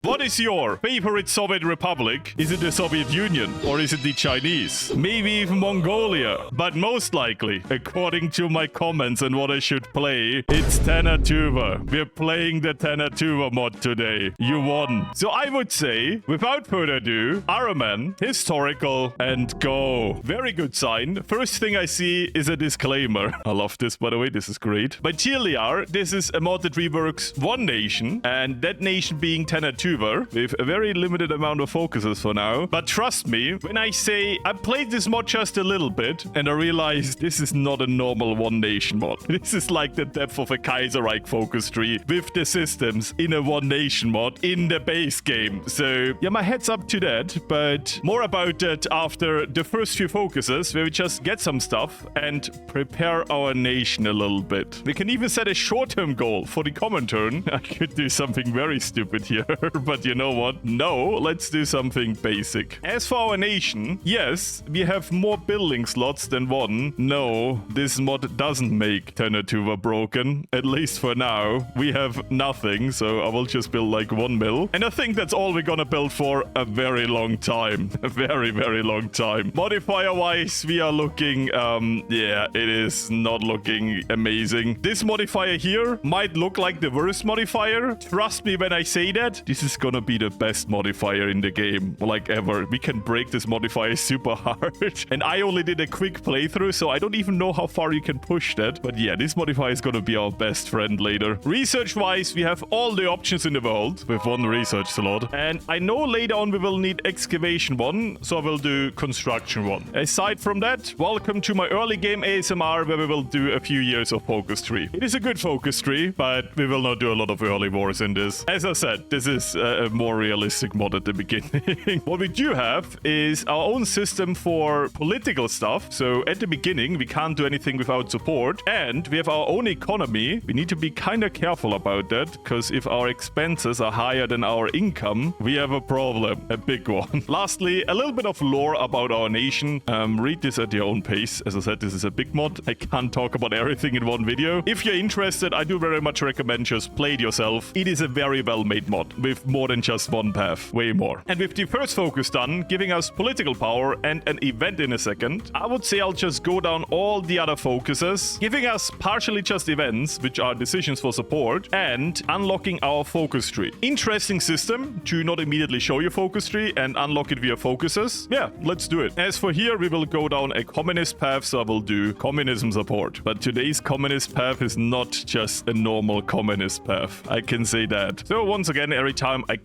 What is your favorite Soviet republic? Is it the Soviet Union or is it the Chinese? Maybe even Mongolia. But most likely, according to my comments and what I should play, it's Tuva. We're playing the Tuva mod today. You won. So I would say, without further ado, Araman, historical, and go. Very good sign. First thing I see is a disclaimer. I love this, by the way. This is great. By TLDR, this is a mod that reworks one nation, and that nation being Tuva, with a very limited amount of focuses for now. But trust me, when I say I played this mod just a little bit, and I realized this is not a normal one nation mod. This is like the depth of a Kaiserreich focus tree with the systems in a one nation mod in the base game. So yeah, my head's up to that, but more about that after the first few focuses, where we just get some stuff and prepare our nation a little bit. We can even set a short-term goal for the common turn. I could do something very stupid here. But you know what? No, let's do something basic. As for our nation, yes, we have more building slots than one. No, this mod doesn't make Tuva broken. At least for now. We have nothing, so I will just build like 1 mil. And I think that's all we're gonna build for a very long time. A very, very long time. Modifier-wise, we are looking, yeah, it is not looking amazing. This modifier here might look like the worst modifier. Trust me when I say that. This is gonna be the best modifier in the game, like ever. We can break this modifier super hard. And I only did a quick playthrough, so I don't even know how far you can push that. But yeah, this modifier is gonna be our best friend later. Research-wise, we have all the options in the world with 1 research slot. And I know later on we will need excavation 1, so I will do construction 1. Aside from that, welcome to my early game ASMR, where we will do a few years of focus tree. It is a good focus tree, but we will not do a lot of early wars in this. As I said, this is a more realistic mod at the beginning. What we do have is our own system for political stuff. So at the beginning, we can't do anything without support. And we have our own economy. We need to be kind of careful about that, because if our expenses are higher than our income, we have a problem. A big one. Lastly, a little bit of lore about our nation. Read this at your own pace. As I said, this is a big mod. I can't talk about everything in one video. If you're interested, I do very much recommend just play it yourself. It is a very well-made mod with more than just one path, way more. And with the first focus done, giving us political power and an event in a second, I would say I'll just go down all the other focuses, giving us partially just events, which are decisions for support, and unlocking our focus tree. Interesting system to not immediately show your focus tree and unlock it via focuses. Yeah, let's do it. As for here, we will go down a communist path, so I will do communism support. But today's communist path is not just a normal communist path. I can say that. So once again, every time I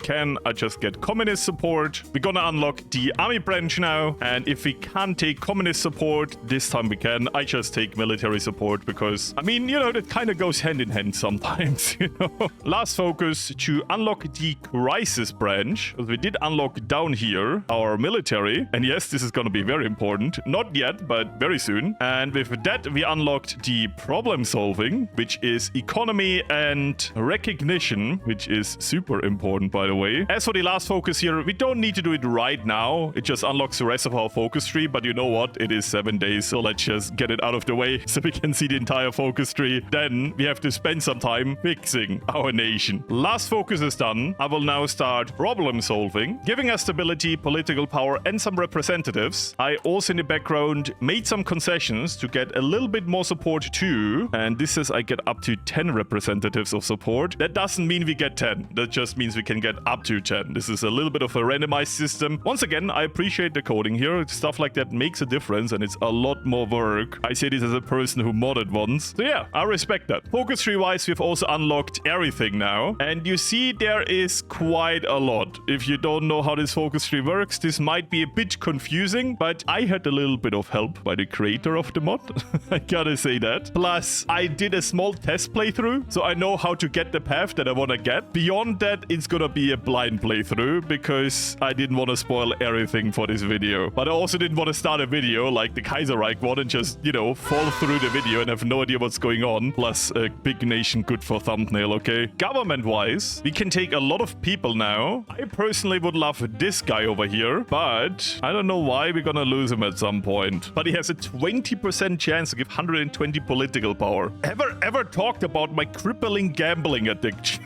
just get communist support. We're gonna unlock the army branch now, and if we can't take communist support, this time we can. I just take military support because, I mean, you know, that kind of goes hand in hand sometimes, you know. Last focus to unlock the crisis branch. We did unlock down here our military, and yes, this is gonna be very important. Not yet, but very soon. And with that, we unlocked the problem solving, which is economy and recognition, which is super important, by the way. As for the last focus here, we don't need to do it right now. It just unlocks the rest of our focus tree, but you know what? It is 7 days, so let's just get it out of the way so we can see the entire focus tree. Then we have to spend some time fixing our nation. Last focus is done. I will now start problem solving, giving us stability, political power, and some representatives. I also in the background made some concessions to get a little bit more support too. And this says I get up to 10 representatives of support. That doesn't mean we get 10. That just means we can get up to 10. This is a little bit of a randomized system. Once again, I appreciate the coding here. Stuff like that makes a difference, and it's a lot more work. I say this as a person who modded once. So yeah, I respect that. Focus tree-wise, we've also unlocked everything now. And you see there is quite a lot. If you don't know how this focus tree works, this might be a bit confusing, but I had a little bit of help by the creator of the mod. I gotta say that. Plus, I did a small test playthrough, so I know how to get the path that I want to get. Beyond that, it's gonna be a blind playthrough because I didn't want to spoil everything for this video. But I also didn't want to start a video like the Kaiserreich one and just, you know, fall through the video and have no idea what's going on. Plus, a big nation good for thumbnail, okay? Government-wise, we can take a lot of people now. I personally would love this guy over here, but I don't know why we're gonna lose him at some point. But he has a 20% chance to give 120 political power. Ever talked about my crippling gambling addiction?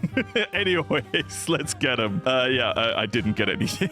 Anyways, Let's get him. Yeah, I didn't get anything.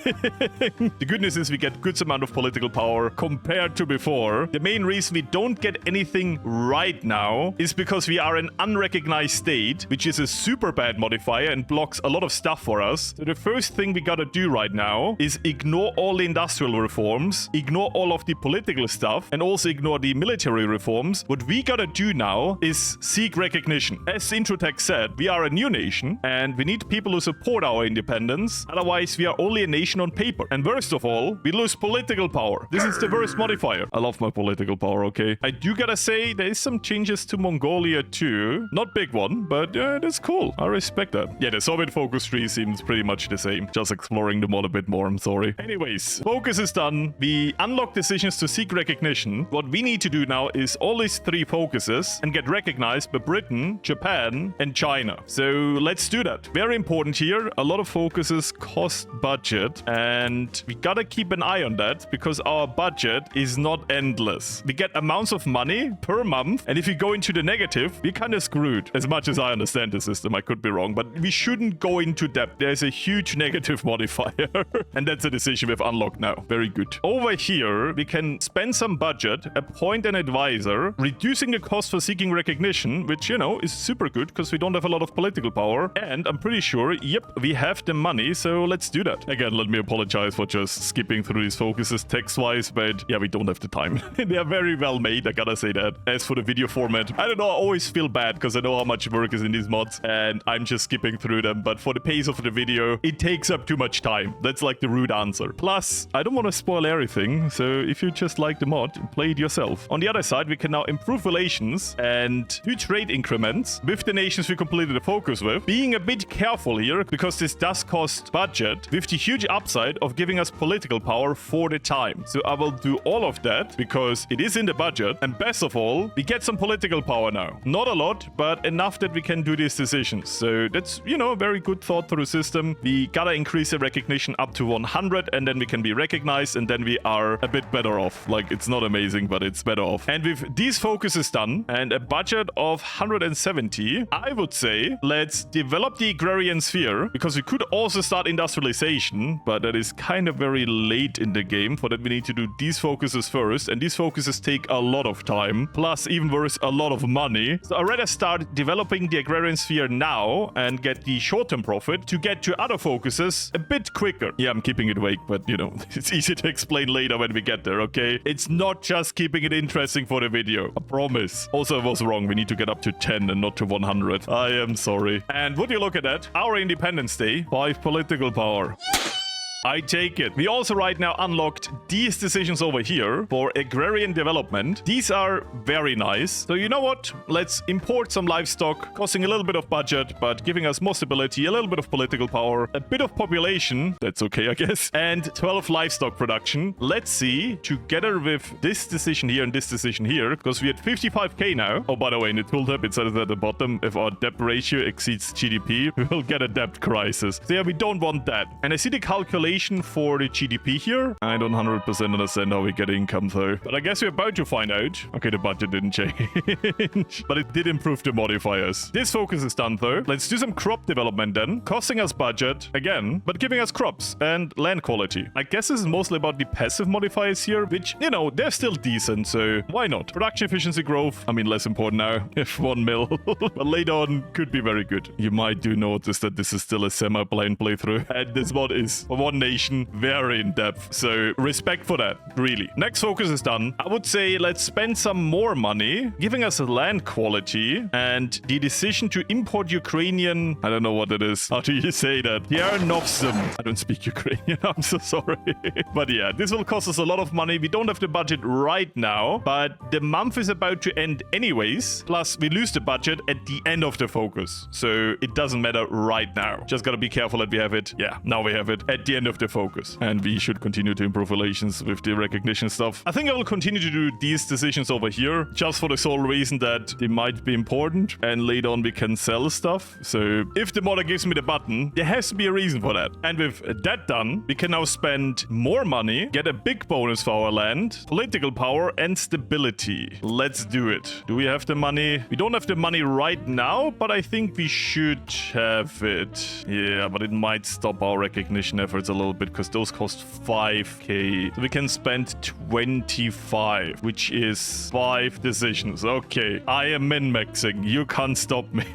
The good news is we get good amount of political power compared to before. The main reason we don't get anything right now is because we are an unrecognized state, which is a super bad modifier and blocks a lot of stuff for us. So the first thing we gotta do right now is ignore all the industrial reforms, ignore all of the political stuff, and also ignore the military reforms. What we gotta do now is seek recognition. As the intro text said, we are a new nation, and we need people who support our independence. Otherwise, we are only a nation on paper. And worst of all, we lose political power. This is the worst modifier. I love my political power, okay? I do gotta say, there is some changes to Mongolia too. Not big one, but that's cool. I respect that. Yeah, the Soviet focus tree seems pretty much the same. Just exploring them all a bit more, I'm sorry. Anyways, focus is done. We unlock decisions to seek recognition. What we need to do now is all these 3 focuses and get recognized by Britain, Japan, and China. So let's do that. Very important here. A lot of focuses cost budget, and we gotta keep an eye on that because our budget is not endless. We get amounts of money per month, and if we go into the negative, we're kind of screwed. As much as I understand the system, I could be wrong, but we shouldn't go into debt. There's a huge negative modifier, and that's a decision we've unlocked now. Very good. Over here, we can spend some budget, appoint an advisor, reducing the cost for seeking recognition, which, you know, is super good because we don't have a lot of political power, and I'm pretty sure, yep, we have the money, so let's do that. Again, let me apologize for just skipping through these focuses text-wise, but yeah, we don't have the time. They are very well made, I gotta say that. As for the video format, I don't know, I always feel bad because I know how much work is in these mods, and I'm just skipping through them, but for the pace of the video, it takes up too much time. That's like the rude answer. Plus, I don't want to spoil everything, so if you just like the mod, play it yourself. On the other side, we can now improve relations and do trade increments with the nations we completed the focus with. Being a bit careful here, because this does cost budget, with the huge upside of giving us political power for the time. So I will do all of that, because it is in the budget, and best of all, we get some political power now. Not a lot, but enough that we can do these decisions. So that's, you know, a very good thought through system. We gotta increase the recognition up to 100, and then we can be recognized, and then we are a bit better off. Like, it's not amazing, but it's better off. And with these focuses done, and a budget of 170, I would say, let's develop the agrarian sphere, because we could also start industrialization, but that is kind of very late in the game. For that, we need to do these focuses first, and these focuses take a lot of time, plus, even worse, a lot of money. So I'd rather start developing the agrarian sphere now and get the short-term profit to get to other focuses a bit quicker. Yeah, I'm keeping it vague, but, you know, it's easy to explain later when we get there, okay? It's not just keeping it interesting for the video, I promise. Also, I was wrong. We need to get up to 10 and not to 100. I am sorry. And would you look at that? Our Independence Day, 5 political power. I take it. We also right now unlocked these decisions over here for agrarian development. These are very nice. So you know what? Let's import some livestock, costing a little bit of budget, but giving us more stability, a little bit of political power, a bit of population. That's okay, I guess. And 12 livestock production. Let's see, together with this decision here and this decision here, because we had 55k now. Oh, by the way, in the tooltip, it says at the bottom, if our debt ratio exceeds GDP, we will get a debt crisis. So yeah, we don't want that. And I see the calculation for the GDP here. I don't 100% understand how we get income though. But I guess we're about to find out. Okay, the budget didn't change. But it did improve the modifiers. This focus is done though. Let's do some crop development then. Costing us budget again, but giving us crops and land quality. I guess this is mostly about the passive modifiers here, which, you know, they're still decent, so why not? Production efficiency growth, I mean, less important now, if 1 mil. But later on, could be very good. You might do notice that this is still a semi-blind playthrough. And this mod is, for one nation, very in-depth. So respect for that, really. Next focus is done. I would say let's spend some more money, giving us a land quality, and the decision to import Ukrainian, I don't know what it is. How do you say that? I don't speak Ukrainian, I'm so sorry. But yeah, this will cost us a lot of money. We don't have the budget right now, but the month is about to end anyways. Plus, we lose the budget at the end of the focus. So it doesn't matter right now. Just gotta be careful that we have it. Yeah, now we have it at the end end of the focus. And we should continue to improve relations with the recognition stuff. I think I will continue to do these decisions over here, just for the sole reason that they might be important, and later on we can sell stuff. So if the modder gives me the button, there has to be a reason for that. And with that done, we can now spend more money, get a big bonus for our land, political power, and stability. Let's do it. Do we have the money? We don't have the money right now, but I think we should have it. Yeah, but it might stop our recognition efforts a little bit because those cost 5k. So we can spend 25, which is 5 decisions. Okay, I am min-maxing. You can't stop me.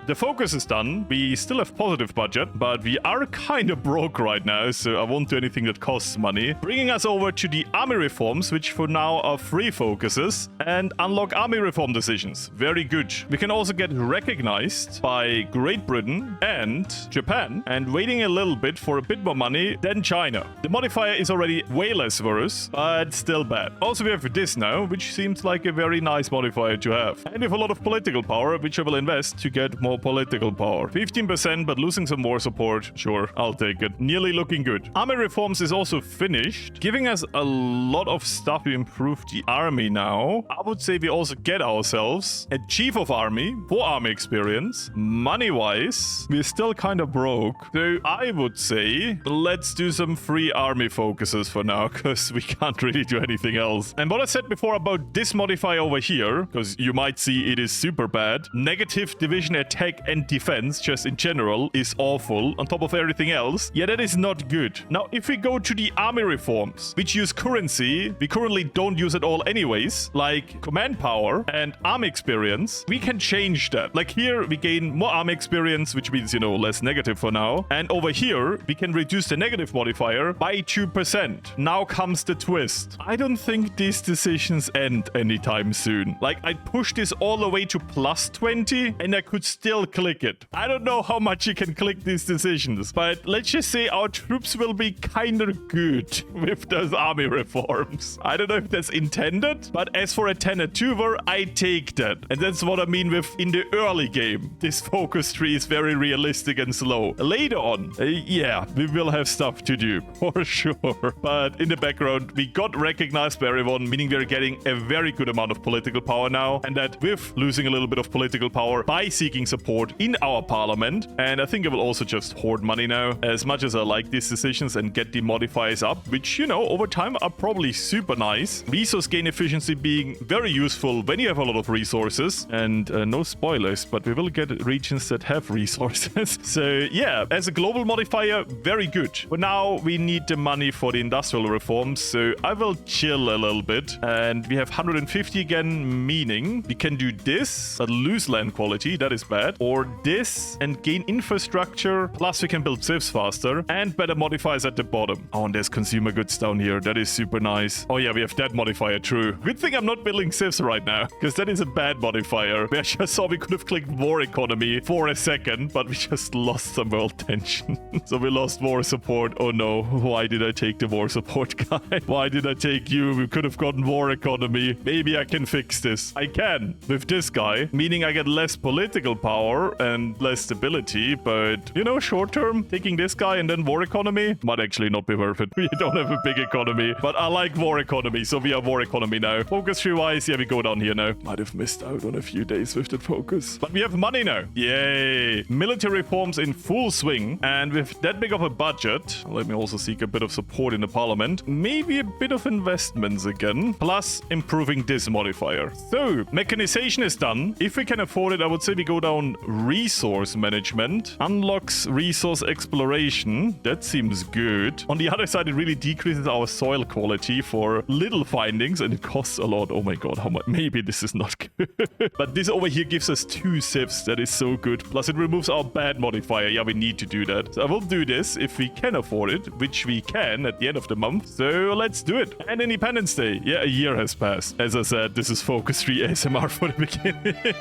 The focus is done. We still have positive budget, but we are kind of broke right now, so I won't do anything that costs money. Bringing us over to the army reforms, which for now are free focuses, and unlock army reform decisions. Very good. We can also get recognized by Great Britain and Japan, and waiting a little bit for a bit more money than China. The modifier is already way less worse, but still bad. Also, we have this now, which seems like a very nice modifier to have. And we have a lot of political power, which I will invest to get more political power. 15%, but losing some war support. Sure, I'll take it. Nearly looking good. Army reforms is also finished, giving us a lot of stuff to improve the army now. I would say we also get ourselves a chief of army for army experience. Money-wise, we're still kind of broke. So I would say let's do some free army focuses for now, because we can't really do anything else. And what I said before about this modifier over here, because you might see it is super bad. Negative division attack and defense, just in general, is awful on top of everything else. Yeah, that is not good. Now, if we go to the army reforms, which use currency, we currently don't use it all anyways, like command power and army experience, we can change that. Like here, we gain more army experience, which means, you know, less negative for now. And over here, we can reduce the negative modifier by 2%. Now comes the twist. I don't think these decisions end anytime soon. Like, I'd push this all the way to plus 20 and I could still click it. I don't know how much you can click these decisions, but let's just say our troops will be kind of good with those army reforms. I don't know if that's intended, but as for a Tannu Tuva, I take that. And that's what I mean with in the early game. This focus tree is very realistic and slow. Later on, yeah, we will have stuff to do for sure. But in the background, we got recognized by everyone, meaning we're getting a very good amount of political power now. And that with losing a little bit of political power by seeking support in our parliament. And I think I will also just hoard money now, as much as I like these decisions and get the modifiers up, which, you know, over time are probably super nice. Resource gain efficiency being very useful when you have a lot of resources. And no spoilers, but we will get regions that have resources. So yeah, as a global modifier, very good. But now we need the money for the industrial reforms, so I will chill a little bit. And we have 150 again, meaning we can do this, but lose land quality, that is bad. Or this and gain infrastructure, plus we can build civs faster and better modifiers at the bottom. Oh, and there's consumer goods down here. That is super nice. Oh yeah, we have that modifier, true. Good thing I'm not building civs right now, because that is a bad modifier. We just saw we could have clicked war economy for a second, but we just lost some world tension. So we lost war support. Oh no, why did I take the war support guy? Why did I take you? We could have gotten war economy. Maybe I can fix this. I can with this guy, meaning I get less political power and less stability, but you know, short term, taking this guy and then war economy might actually not be worth it. We don't have a big economy, but I like war economy, so we are war economy now. Focus tree wise, yeah, we go down here now. Might have missed out on a few days with that focus, but we have money now. Yay! Military reforms in full swing, and with that big of a budget, let me also seek a bit of support in the parliament. Maybe a bit of investments again, plus improving this modifier. So, mechanization is done. If we can afford it, I would say we go down resource management. Unlocks resource exploration. That seems good. On the other side, it really decreases our soil quality for little findings, and it costs a lot. Oh my god, how much? Maybe this is not good. But this over here gives us 2 civs. That is so good. Plus, it removes our bad modifier. Yeah, we need to do that. So I will do this if we can afford it, which we can at the end of the month. So let's do it. And Independence Day. Yeah, a year has passed. As I said, this is focus 3 ASMR for the beginning.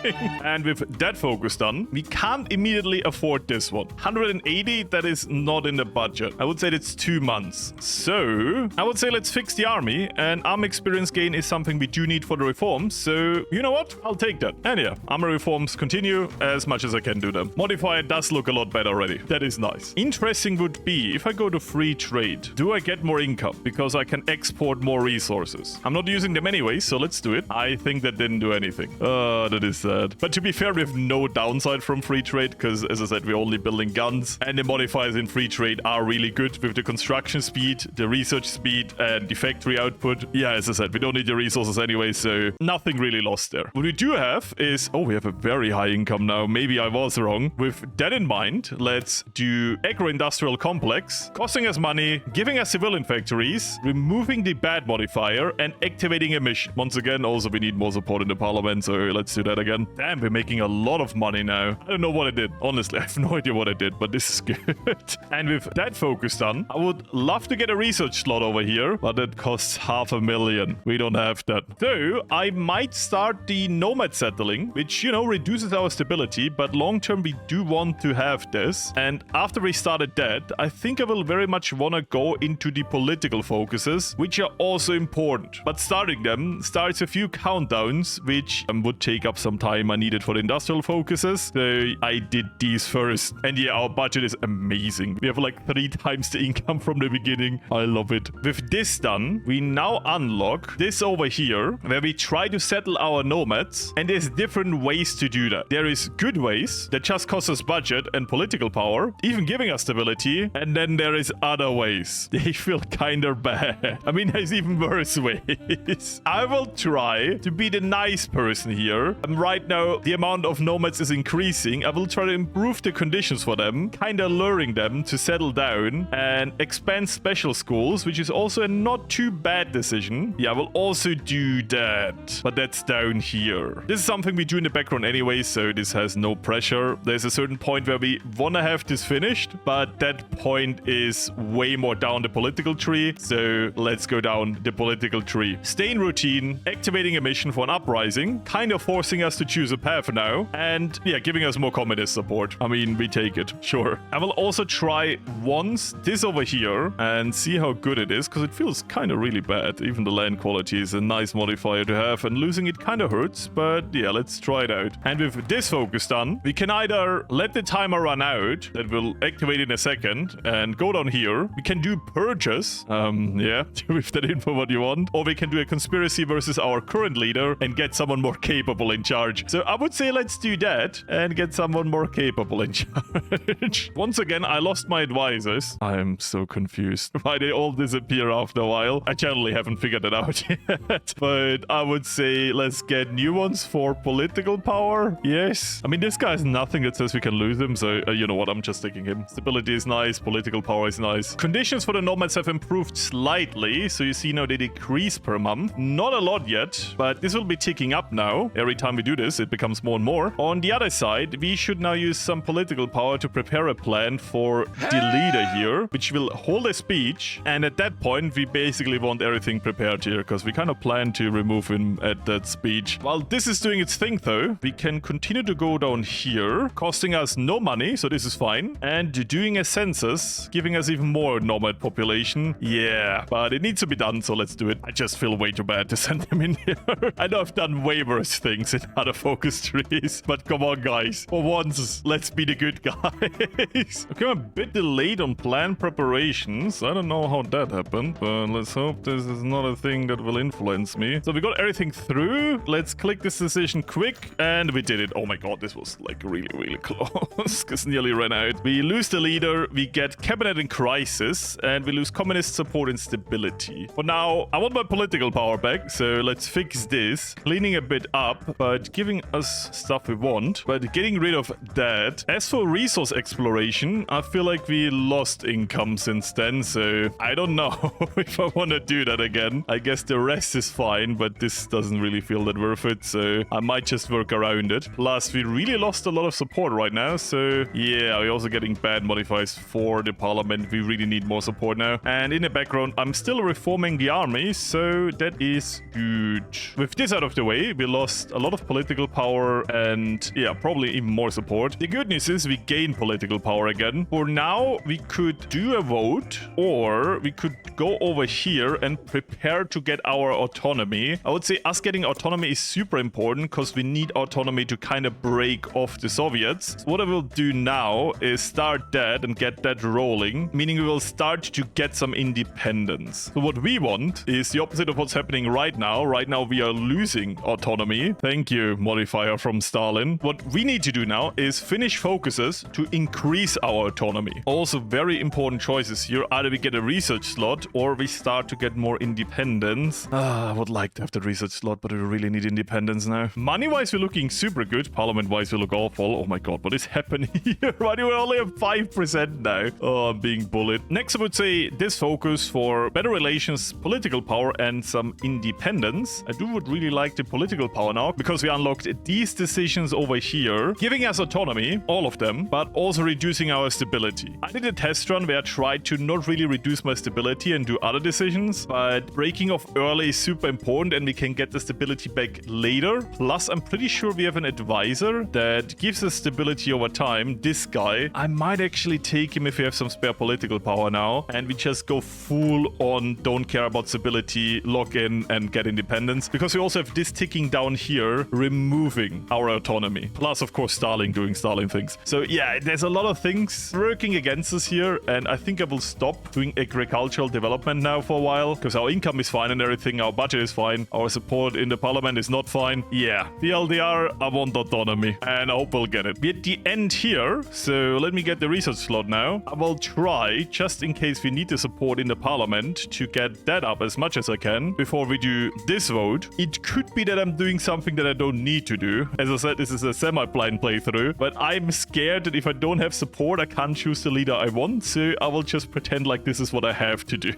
And with that focus done, we can't immediately afford this one. 180, that is not in the budget. I would say that's 2 months. So I would say let's fix the army, and army experience gain is something we do need for the reforms. So you know what? I'll take that. And yeah, army reforms continue as much as I can do them. Modifier does look a lot better already. That is nice. Interesting would be see. If I go to free trade, do I get more income? Because I can export more resources. I'm not using them anyway, so let's do it. I think that didn't do anything. Oh, that is sad. But to be fair, we have no downside from free trade because, as I said, we're only building guns. And the modifiers in free trade are really good with the construction speed, the research speed, and the factory output. Yeah, as I said, we don't need the resources anyway, so nothing really lost there. What we do have is... Oh, we have a very high income now. Maybe I was wrong. With that in mind, let's do agro-industrial complex, costing us money, giving us civilian factories, removing the bad modifier, and activating a mission. Once again, also we need more support in the parliament, so let's do that again. Damn, we're making a lot of money now. I don't know what I did. Honestly, I have no idea what I did, but this is good. And with that focus done, I would love to get a research slot over here, but it costs 500,000. We don't have that. So I might start the nomad settling, which, you know, reduces our stability, but long term we do want to have this. And after we started that, I think I will very much want to go into the political focuses, which are also important. But starting them starts a few countdowns, which would take up some time I needed for the industrial focuses. So I did these first. And yeah, our budget is amazing. We have like 3 times the income from the beginning. I love it. With this done, we now unlock this over here, where we try to settle our nomads. And there's different ways to do that. There is good ways that just cost us budget and political power, even giving us stability. And then there is other ways. They feel kind of bad. I mean, there's even worse ways. I will try to be the nice person here. Right now, the amount of nomads is increasing. I will try to improve the conditions for them, kind of luring them to settle down and expand special schools, which is also a not too bad decision. Yeah, I will also do that, but that's down here. This is something we do in the background anyway, so this has no pressure. There's a certain point where we want to have this finished, but that point is way more down the political tree, so let's go down the political tree. Stay in routine, activating a mission for an uprising, kind of forcing us to choose a path now, and yeah, giving us more communist support. I mean, we take it, sure. I will also try once this over here and see how good it is, because it feels kind of really bad. Even the land quality is a nice modifier to have, and losing it kind of hurts, but yeah, let's try it out. And with this focus done, we can either let the timer run out, that will activate in a second, and go down here. We can do purges, yeah, with that info what you want, or we can do a conspiracy versus our current leader and get someone more capable in charge. So I would say let's do that and get someone more capable in charge. Once again, I lost my advisors. I am so confused why they all disappear after a while. I generally haven't figured it out yet, but I would say let's get new ones for political power. Yes. I mean, this guy has nothing that says we can lose him, so you know what, I'm just taking him. Stability is nice, political power is nice. Conditions for the nomads have improved slightly, so you see now they decrease per month. Not a lot yet, but this will be ticking up now. Every time we do this, it becomes more and more. On the other side, we should now use some political power to prepare a plan for the leader here, which will hold a speech, and at that point, we basically want everything prepared here, because we kind of plan to remove him at that speech. While this is doing its thing, though, we can continue to go down here, costing us no money, so this is fine, and doing a census, giving us even more nomad population. Yeah, but it needs to be done, so let's do it. I just feel way too bad to send them in here. I know I've done way worse things in other focus trees, but come on, guys. For once, let's be the good guys. Okay, I'm a bit delayed on plan preparations. I don't know how that happened, but let's hope this is not a thing that will influence me. So we got everything through. Let's click this decision quick, and we did it. Oh my god, this was like really, really close, because nearly ran out. We lose the leader, we get cabinet in crisis, and we lose communist support and stability. For now, I want my political power back, so let's fix this. Cleaning a bit up, but giving us stuff we want, but getting rid of that. As for resource exploration, I feel like we lost income since then, so I don't know if I want to do that again. I guess the rest is fine, but this doesn't really feel that worth it, so I might just work around it. Plus, we really lost a lot of support right now, so yeah, we're also getting bad modifiers for the parliament. We really need more support now. And in the background, I'm still reforming the army, so that is good. With this out of the way, we lost a lot of political power and yeah, probably even more support. The good news is we gain political power again. For now, we could do a vote, or we could go over here and prepare to get our autonomy. I would say us getting autonomy is super important because we need autonomy to kind of break off the Soviets. So what I will do now is start that and get that rolling, meaning we will start to get some independence. So what we want is the opposite of what's happening right now. Right now we are losing autonomy. Thank you, modifier from Stalin. What we need to do now is finish focuses to increase our autonomy. Also very important choices here. Either we get a research slot or we start to get more independence. I would like to have the research slot, but we really need independence now. Money-wise, we're looking super good. Parliament-wise, we look awful. Oh my god, what is happening here? Why do we only have 5% now? Oh, I'm being bullied. Next, I would say this focus for better relations, political power, and some independence. I would really like the political power now because we unlocked these decisions over here, giving us autonomy, all of them, but also reducing our stability. I did a test run where I tried to not really reduce my stability and do other decisions, but breaking off early is super important and we can get the stability back later. Plus, I'm pretty sure we have an advisor that gives us stability over time. This guy, I might actually take him if we have some spare political power now, and we just go full on, don't care about stability, lock in and get independence, because we also have this ticking down here, removing our autonomy. Plus, of course, Stalin doing Stalin things. So yeah, there's a lot of things working against us here, and I think I will stop doing agricultural development now for a while, because our income is fine and everything, our budget is fine, our support in the parliament is not fine. Yeah, the LDR, I want autonomy, and I hope we'll get it. We're at the end here, so let me get the research slot now. I will try, just in case we need the support in the parliament, to get that up as much as I can before we do this vote. It could be that I'm doing something that I don't need to do. As I said, this is a semi-blind playthrough, but I'm scared that if I don't have support, I can't choose the leader I want, so I will just pretend like this is what I have to do.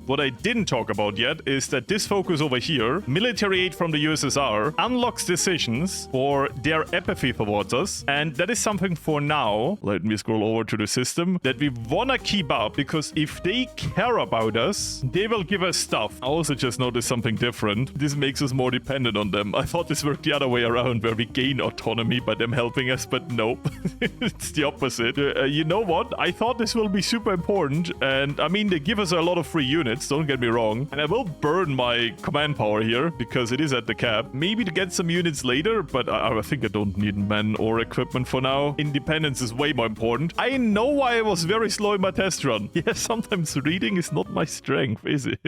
What I didn't talk about yet is that this focus over here, military aid from the USSR, unlocks decisions for their apathy towards us, and that is something for now, let me scroll over to the system, that we want to keep up, because if they care about us, they will give us stuff. I also just noticed something different. This makes us more dependent on them. I thought this worked the other way around, where we gain autonomy by them helping us, but nope. It's the opposite. You know what? I thought this will be super important, and I mean, they give us a lot of free units, don't get me wrong, and I will burn my command power here, because it is at the cap. Maybe to get some units later, but I think I don't need men or equipment for now. Independence is way more important. I know why I was very slow in my test run. Yeah, sometimes reading is not my strength, is it?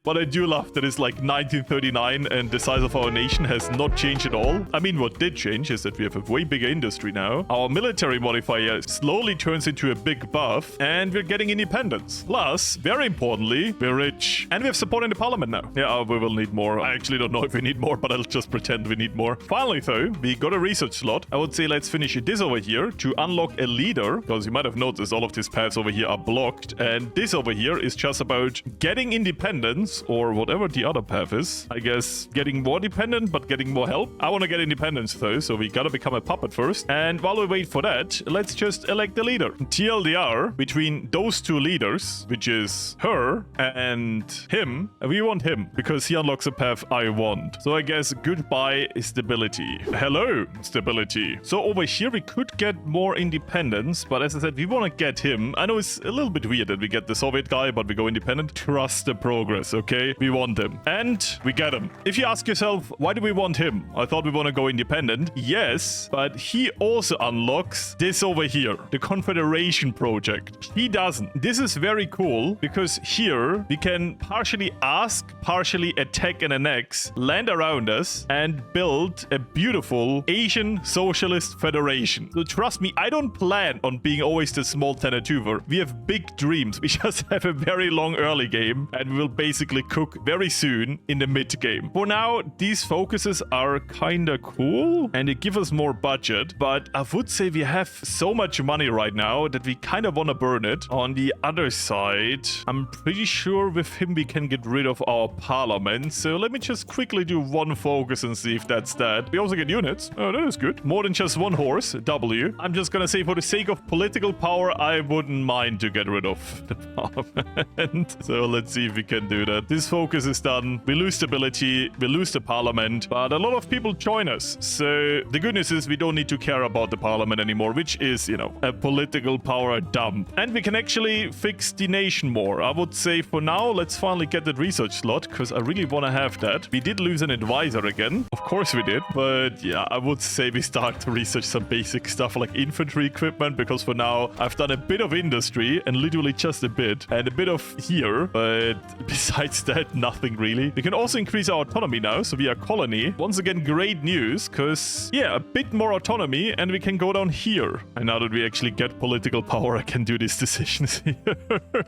But I do love that it's like 1939 and the size of our nation has not changed at all. I mean, what did change is that we have a way bigger industry now. Our military modifier slowly turns into a big buff, and we're getting independence. Plus, very importantly, we're rich. And we have support in the parliament now. Yeah, we will need more. I actually don't know if we need more, but I'll just pretend we need more. Finally, though, we got a research slot. I would say let's finish this over here to unlock a leader, because you might have noticed all of these paths over here are blocked, and this over here is just about getting independence, or whatever the other path is. I guess getting more dependent, but getting more help. I want to get independence, though, so we gotta become a puppet first. And while we wait for that, let's just elect the leader. TLDR between those two leaders, which is her and him. We want him, because he unlocks a path I want. So I guess goodbye stability. Hello, stability. So over here we could get more independence, but as I said, we want to get him. I know it's a little bit weird that we get the Soviet guy, but we go independent. Trust the progress, okay? We want him. And we get him. If you ask yourself, why do we want him? I thought we want to go independent. Yes, but he also unlocks this over here, the Confederation project. He doesn't. This is very cool, because here we can partially ask, partially attack and annex, land around us, and build a beautiful Asian Socialist Federation. So trust me, I don't plan on being always the small Tuva. We have big dreams. We just have a very long early game, and we will basically cook very soon in the mid game. For now, these focuses are kinda cool, and they give us more budget, but I would say we have so much money right now that we kind of want to burn it. On the other side, I'm pretty sure with him we can get rid of our parliament, so let me just quickly do one focus and see if that's that. We also get units. Oh, that is good. More than just one horse, W. I'm just gonna say, for the sake of political power, I wouldn't mind to get rid of the parliament. So let's see if we can do that. This focus is done. We lose stability, we lose the parliament, but a lot of people join us. So the good news is we don't need to care about the parliament anymore, which is, you know, a political power dump. And we can actually fix the nation more. I would say for now, let's finally get that research slot, because I really want to have that. We did lose an advisor again. Of course we did. But yeah, I would say we start to research some basic stuff like infantry equipment, because for now, I've done a bit of industry, and literally just a bit, and a bit of here, but besides that, nothing really. We can also increase our autonomy now, so we are colony. Once again, great news, because, yeah, a bit more autonomy, and we can go down here. And now that we actually get political power, I can do these decisions here.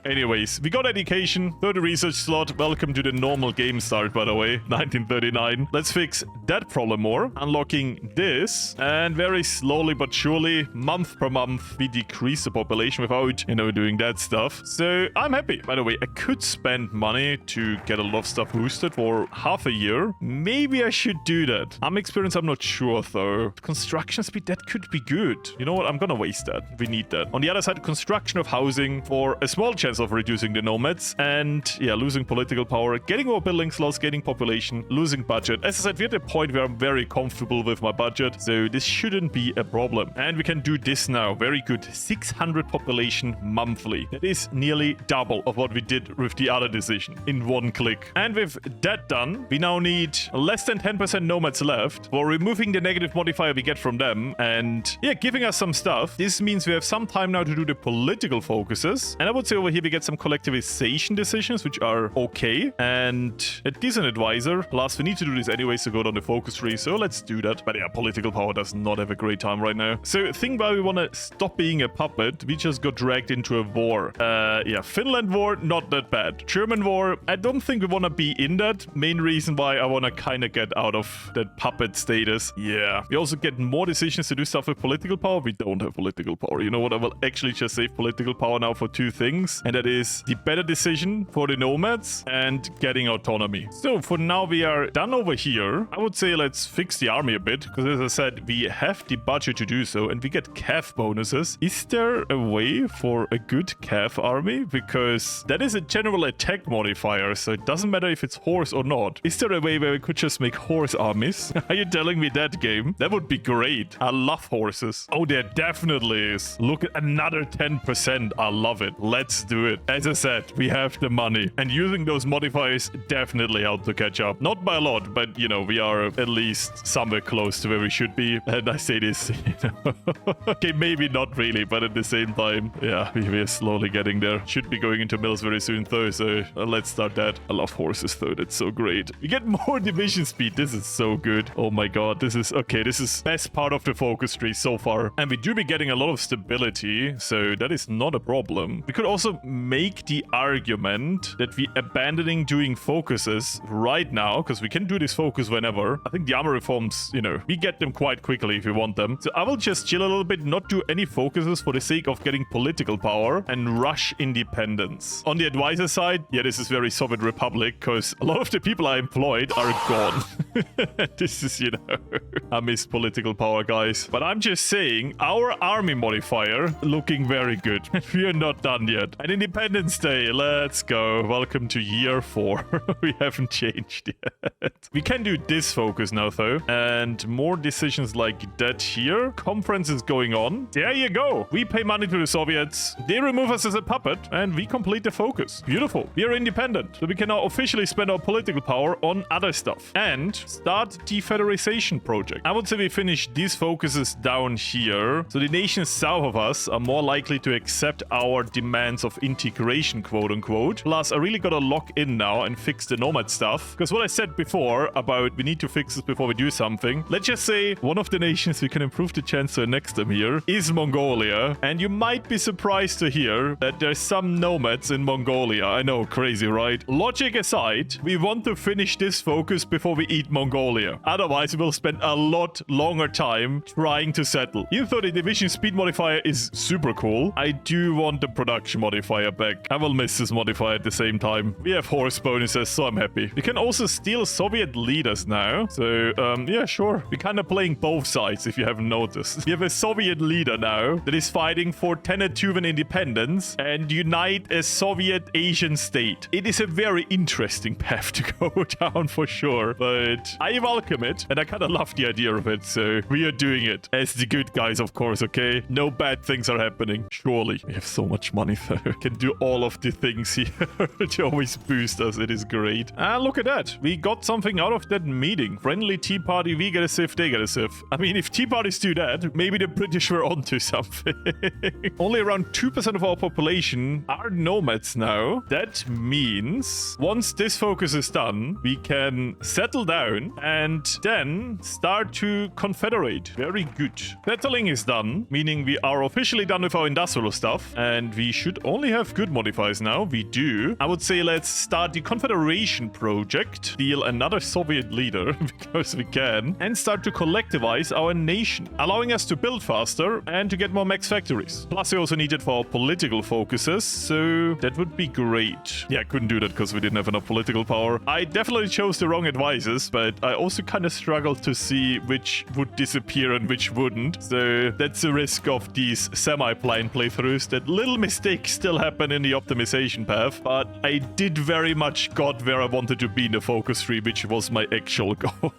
Anyways, we got education, 30 research slot. Welcome to the normal game start, by the way, 1939. Let's fix that problem more. Unlocking this, and very slowly but surely, month per month, we decrease the population without, you know, doing that stuff. So I'm happy. By the way, I could spend money to get a lot of stuff boosted for half a year. Maybe I should do that. Experience, I'm not sure though. Construction speed, that could be good. You know what? I'm gonna waste that. We need that. On the other side, construction of housing for a small chance of reducing the nomads, and yeah, losing political power, getting more building slots, gaining population, losing budget. As I said, we're at a point where I'm very comfortable with my budget, so this shouldn't be a problem. And we can do this now. Very good. 600 population monthly. That is nearly double of what we did with the other decision in one click. And with that done, we now need less than 10% nomads left for removing the negative modifier we get from them, and yeah, giving us some stuff. This means we have some time now to do the political focuses, and I would say over here we get some collectivization decisions, which are okay, and a decent advisor. Plus, we need to do this anyways to go down the focus tree, so let's do that. But yeah, political power does not have a great time right now. So think why we want to stop being a puppet. We just got dragged into a war. Yeah, Finland war, not that bad. German war, I don't think we want to be in that. Main reason why I want to kind of get out of that puppet status. Yeah, we also get more decisions to do stuff with political power. We don't have political power. You know what? I will actually just save political power now for two things, and that is the better decision for the nomads and getting autonomy. So for now, we are done over here. I would say let's fix the army a bit, because as I said, we have the budget to do so, and we get calf bonuses. Is there a way for a good calf army? Because that is a general attack modifier, so it doesn't matter if it's horse or not. Is there a way where we could just make horse armies? Are you telling me that, game? That would be great. I love horses. Oh, there definitely is. Look at another 10%. I love it. Let's do it. As I said, we have the money, and using those modifiers definitely help to catch up. Not by a lot, but you know, we are at least somewhere close to where we should be. And I say this, you know. Okay, maybe not really, but at the same time, yeah, we are slowly getting there. Should be going into mills very soon though, so let's start that. I love horses though. That's so great. We get more division speed. This is so good. Oh my god, this is okay. This is best part of the focus tree so far, and we do be getting a lot of stability, so that is not a problem. We could also make the argument that we abandoning doing focuses right now, because we can do this focus whenever. I think the armor reforms, you know, we get them quite quickly if we want them. So I will just chill a little bit, not do any focuses for the sake of getting political power, and rush independence. On the advisor side, yeah, this is very Soviet Republic, because a lot of the people I employed are gone. This is, you know, I miss political power, guys. But I'm just saying, our army modifier looking very good. We are not done yet. And Independence Day, let's go. Welcome to year 4. We haven't changed yet. We can do this focus now, though. And more decisions like that here. Conference is going on. There you go. We pay money to the Soviets. They remove us as a puppet, and we complete the focus. Beautiful. We are independent. So we can now officially spend our political power on other stuff. And start the Federation project. I would say we finish these focuses down here. So the nations south of us are more likely to accept our demands of integration, quote unquote. Plus, I really gotta lock in now and fix the nomad stuff. Because what I said before about we need to fix this before we do something. Let's just say one of the nations we can improve the chance to annex them here is Mongolia. And you might be surprised to hear that there's some nomads in Mongolia. I know, crazy, right? Logic aside, we want to finish this focus before we eat Mongolia. Otherwise, we'll spend a lot longer time trying to settle. Even though the division speed modifier is super cool, I do want the production modifier back. I will miss this modifier at the same time. We have horse bonuses, so I'm happy. We can also steal Soviet leaders now. So, yeah, sure. We're kind of playing both sides, if you haven't noticed. We have a Soviet leader now that is fighting for Tuvan independence and unite a Soviet Asian state. It is a very interesting path to go down for sure. But it. I welcome it, and I kind of love the idea of it, so we are doing it. As the good guys, of course, okay? No bad things are happening. Surely. We have so much money, though. Can do all of the things here to always boost us. It is great. And look at that. We got something out of that meeting. Friendly Tea Party, we get a civ, they get a civ. I mean, if Tea Parties do that, maybe the British were onto something. Only around 2% of our population are nomads now. That means once this focus is done, we can settle down and then start to confederate. Very good. Settling is done, meaning we are officially done with our industrial stuff, and we should only have good modifiers now. We do. I would say let's start the Confederation project, deal another Soviet leader, because we can, and start to collectivize our nation, allowing us to build faster and to get more max factories. Plus, we also need it for our political focuses, so that would be great. Yeah, I couldn't do that because we didn't have enough political power. I definitely chose the wrong advisors, but I also kind of struggled to see which would disappear and which wouldn't. So that's the risk of these semi-blind playthroughs, that little mistakes still happen in the optimization path, but I did very much got where I wanted to be in the focus tree, which was my actual goal.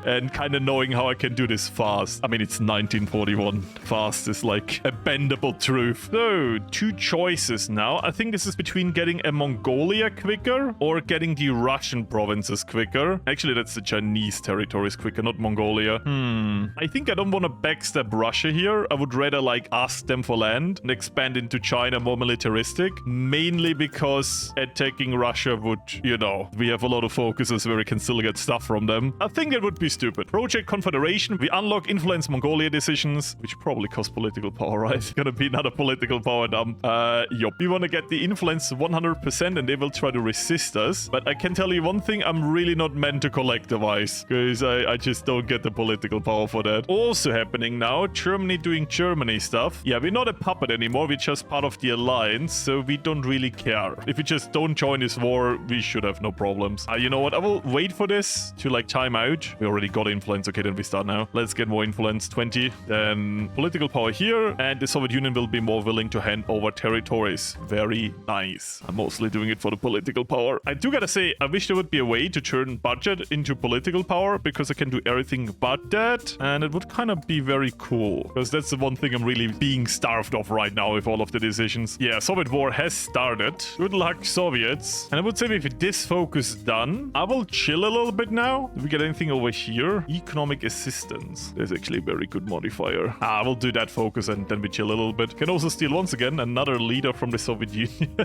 And kind of knowing how I can do this fast. I mean, it's 1941. Fast is like a bendable truth. So, two choices now. I think this is between getting a Mongolia quicker or getting the Russian provinces quicker. Actually, that's the Chinese territories quicker, not Mongolia. I think I don't want to backstab Russia here. I would rather like ask them for land and expand into China more militaristic. Mainly because attacking Russia would, you know, we have a lot of focuses where we can still get stuff from them. I think that would be stupid. Project Confederation. We unlock influence Mongolia decisions, which probably cost political power, right? Gonna be another political power dump. Yup. We want to get the influence 100% and they will try to resist us. But I can tell you one thing, I'm really not meant to collectivize because I just don't get the political power for that. Also happening now, Germany doing Germany stuff. Yeah, we're not a puppet anymore. We're just part of the alliance, so we don't really care. If we just don't join this war, we should have no problems. You know what? I will wait for this to like time out. We already got influence. Okay, then we start now. Let's get more influence. 20. Then political power here. And the Soviet Union will be more willing to hand over territories. Very nice. I'm mostly doing it for the political power. I do gotta say, I wish there would be a way to turn budget into political power because I can do everything but that. And it would kind of be very cool because that's the one thing I'm really being starved of right now with all of the decisions. Yeah, Soviet war has started. Good luck, Soviets. And I would say with this focus done, I will chill a little bit now. Do we get anything over here? Economic assistance. There's actually a very good modifier. I will do that focus and then we chill a little bit. Can also steal once again another leader from the Soviet Union.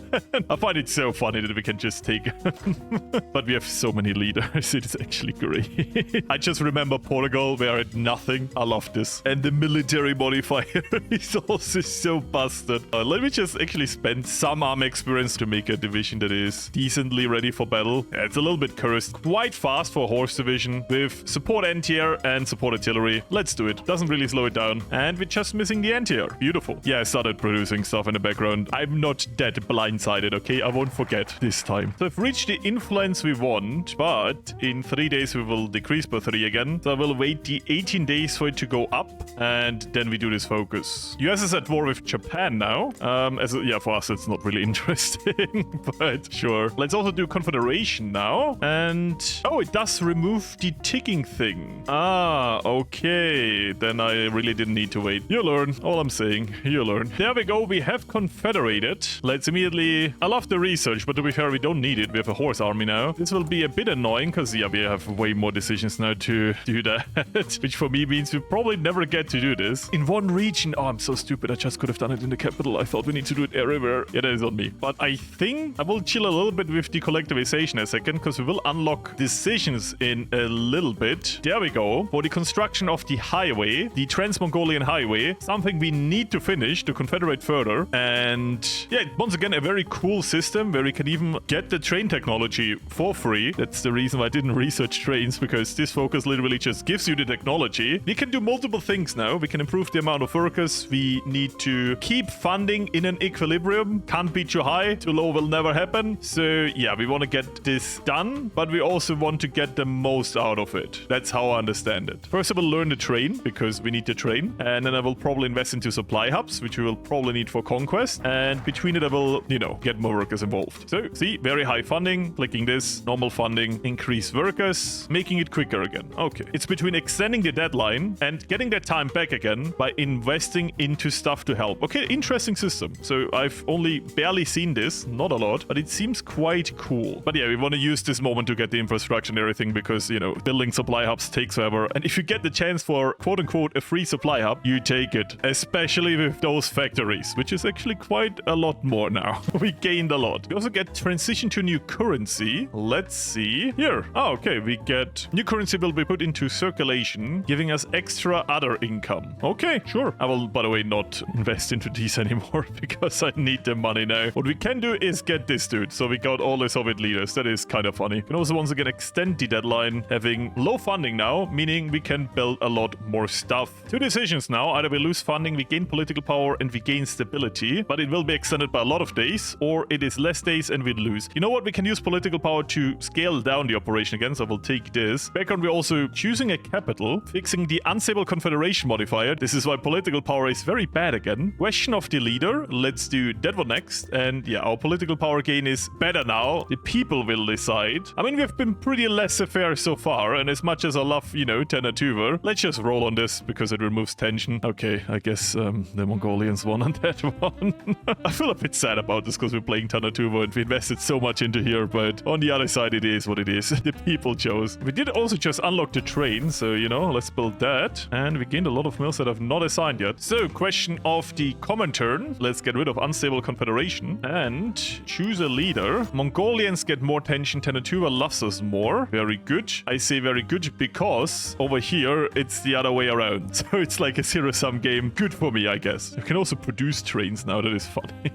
I find it so funny that we can just take but we have so many leaders. It is actually great. I just remember Portugal. We are at nothing. I love this. And the military modifier is also so busted. Let me just actually spend some army experience to make a division that is decently ready for battle. Yeah, it's a little bit cursed. Quite fast for a horse division with support anti-air and support artillery. Let's do it. Doesn't really slow it down. And we're just missing the anti-air. Beautiful. Yeah, I started producing stuff in the background. I'm not that blindsided, okay? I won't forget this time. So I've reached the influence we want, but in 3 days we will decrease by 3 again. So I will wait the 18 days for it to go up, and then we do this focus. US is at war with Japan now. Yeah, for us it's not really interesting, but sure. Let's also do Confederation now. And oh, it does remove the ticking thing. Ah, okay. Then I really didn't need to wait. You learn. All I'm saying, you learn. There we go. We have confederated. Let's immediately... I love the research, but to be fair, we don't need it. We have a horse army now. This will be a bit annoying because, yeah, we have way more decisions now to do that, which for me means we probably never get to do this. In one region... Oh, I'm so stupid. I just could have done it in the capital. I thought we need to do it everywhere. Yeah, that is on me. But I think I will chill a little bit with the collectivization a second because we will unlock decisions in a little bit. There we go. For the construction of the highway, the Trans-Mongolian Highway, something we need to finish to confederate further. And yeah, once again, a very cool system where we can even get the train technology for free. That's the reason why I didn't research trains, because this focus literally just gives you the technology. We can do multiple things now. We can improve the amount of workers. We need to keep funding in an equilibrium. Can't be too high. Too low will never happen. So yeah, we want to get this done, but we also want to get the most out of it. That's how I understand it. First, I will learn the train because we need the train. And then I will probably invest into supply hubs, which we will probably need for conquest. And between it, I will, you know, get more workers involved. So see, very high funding. Clicking this, normal funding, increase workers. workers, making it quicker again. Okay. It's between extending the deadline and getting that time back again by investing into stuff to help. Okay, interesting system. So I've only barely seen this, not a lot, but it seems quite cool. But yeah, we want to use this moment to get the infrastructure and everything because, you know, building supply hubs takes forever. And if you get the chance for quote-unquote a free supply hub, you take it. Especially with those factories, which is actually quite a lot more now. We gained a lot. We also get transition to new currency. Let's see. Here. Oh, okay. We get new currency will be put into circulation, giving us extra other income. Okay, sure. I will, by the way, not invest into these anymore because I need the money now. What we can do is get this dude. So we got all the Soviet leaders. That is kind of funny. We can also once again extend the deadline, having low funding now, meaning we can build a lot more stuff. Two decisions now. Either we lose funding, we gain political power, and we gain stability, but it will be extended by a lot of days, or it is less days and we lose. You know what? We can use political power to scale down the operation again, so we'll take this. Background, we're also choosing a capital, fixing the unstable confederation modifier. This is why political power is very bad again. Question of the leader. Let's do that one next. And yeah, our political power gain is better now. The people will decide. I mean, we've been pretty laissez-faire so far, and as much as I love, you know, Tuva, let's just roll on this because it removes tension. Okay, I guess the Mongolians won on that one. I feel a bit sad about this because we're playing Tuva and we invested so much into here, but on the other side, it is what it is. The people chose. We did also just unlock the train, so, you know, let's build that. And we gained a lot of mills that I've not assigned yet. So, question of the common turn. Let's get rid of unstable confederation and choose a leader. Mongolians get more tension. Tuva loves us more. Very good. I say very good because over here, it's the other way around. So it's like a zero-sum game. Good for me, I guess. You can also produce trains now. That is funny.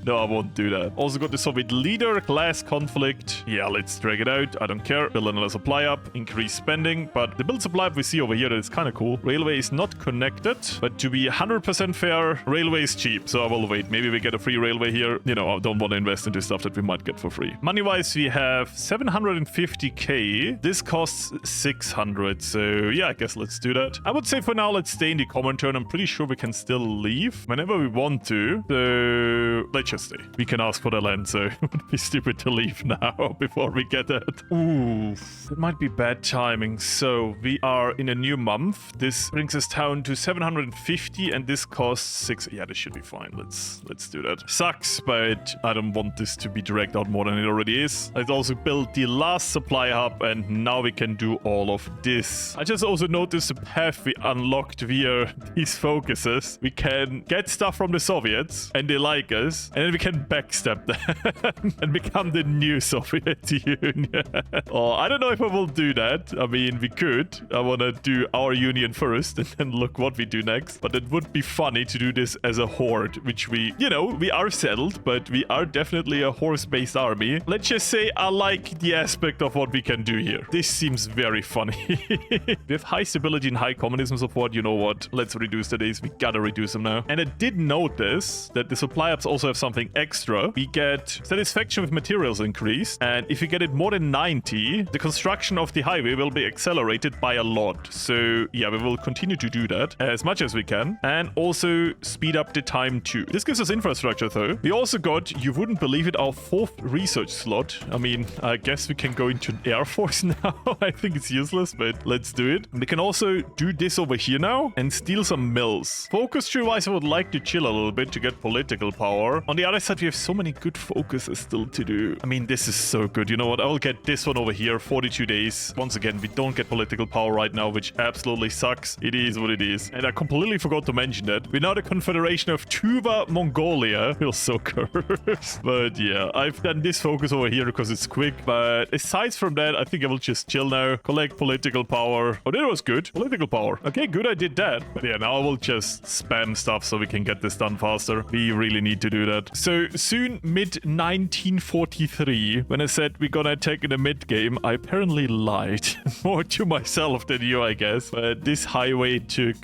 No, I won't do that. Also got the Soviet leader, class conflict. Yeah, let's drag it out. I don't care. Build another supply up, increase spending. But the build supply up we see over here, that is kind of cool. Railway is not connected, but to be 100% fair, railway is cheap. So I will wait. Maybe we get a free railway here. You know, I don't want to invest into stuff that we might get for free. Money-wise, we have 750k. This costs 600. So yeah, I guess let's do that. I would say for now, let's stay in the common turn. I'm pretty sure we can still leave whenever we want to. So let's just stay. We can ask for the land, so it would be stupid to leave now before we get it. Ooh, it might be bad timing. So we are in a new month. This brings us down to 750 and this costs 6. Yeah, this should be fine. Let's do that. Sucks, but I don't want this to be dragged out more than it already is. I've also built the last supply hub and now we can do all of this. I just also noticed the path we unlocked via these focuses. We can get stuff from the Soviets and they like us, and then we can backstab them and become the new Soviet Union. Oh, I don't know if I will do that. I mean, we could. I want to do our union first and then look what we do next. But it would be funny to do this as a horde, which we, you know, we are settled, but we are definitely a horse-based army. Let's just say I like the aspect of what we can do here. This seems very funny. We have high stability and high communism support. You know what? Let's reduce the days. We gotta reduce them now. And I did notice that the supply ups also have something extra. We get satisfaction with materials increase. And if you get it more than 90, the construction of the highway will be accelerated by a lot. So yeah, we will continue to do that as much as we can. And also speed up the time too. This gives us infrastructure though. We also got, you wouldn't believe it, our 4th research slot. I mean, I guess we can go into Air Force now. I think it's useless, but let's do it. We can also do this over here now and steal some mills. Focus tree wise, I would like to chill a little bit to get political power. On the other side, we have so many good focuses still to do. I mean, this is so good. You know what? I will get this one over here, 42 days. Once again, we don't get political power right now, which absolutely sucks. It is what it is. And I completely forgot to mention that. We're now the Confederation of Tuva, Mongolia. Feels so cursed. But yeah, I've done this focus over here because it's quick. But aside from that, I think I will just chill now. Collect political power. Oh, that was good. Political power. Okay, good, I did that. But yeah, now I will just spam stuff so we can get this done faster. We really need to do that. So soon, mid-1943, when I said we're gonna attack in the mid-game, I apparently lied. More to myself than you, I guess. But this highway took,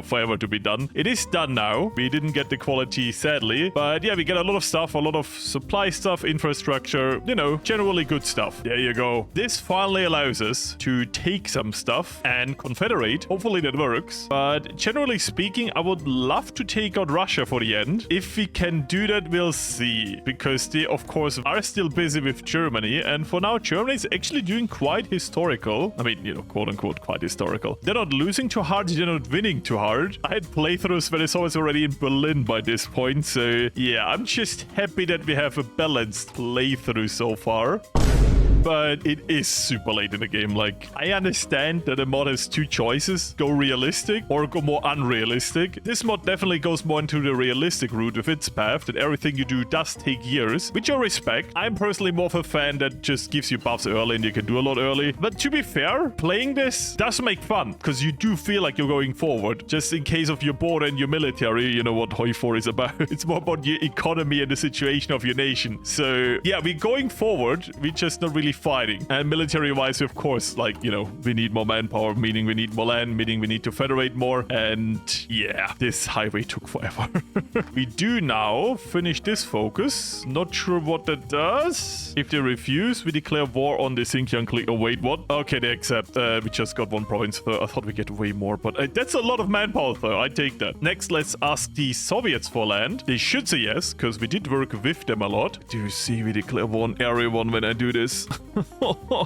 forever to be done. It is done now. We didn't get the quality, sadly. But yeah, we get a lot of stuff, a lot of supply stuff, infrastructure, you know, generally good stuff. There you go. This finally allows us to take some stuff and confederate. Hopefully that works. But generally speaking, I would love to take out Russia for the end. If we can do that, we'll see. Because they, of course, are still busy with Germany. And for now, Germany is actually doing quite historical. I mean, you know, quote unquote, quite historical. They're not losing too hard, they're not winning too hard. I had playthroughs where it's always already in Berlin by this point, so yeah, I'm just happy that we have a balanced playthrough so far. But it is super late in the game. Like, I understand that a mod has two choices. Go realistic or go more unrealistic. This mod definitely goes more into the realistic route with its path, that everything you do does take years, which I respect. I'm personally more of a fan that just gives you buffs early and you can do a lot early. But to be fair, playing this does make fun, because you do feel like you're going forward. Just in case of your border and your military, you know what HOI4 is about. It's more about your economy and the situation of your nation. So yeah, we're going forward. We're just not really fighting. And military-wise, of course, like, you know, we need more manpower, meaning we need more land, meaning we need to federate more. And yeah, this highway took forever. We do now finish this focus. Not sure what that does. If they refuse, we declare war on the Xinjiang clique. Oh, wait, what? Okay, they accept. We just got one province. I thought we get way more, but that's a lot of manpower, though. I take that. Next, let's ask the Soviets for land. They should say yes, because we did work with them a lot. Do you see we declare war on everyone when I do this?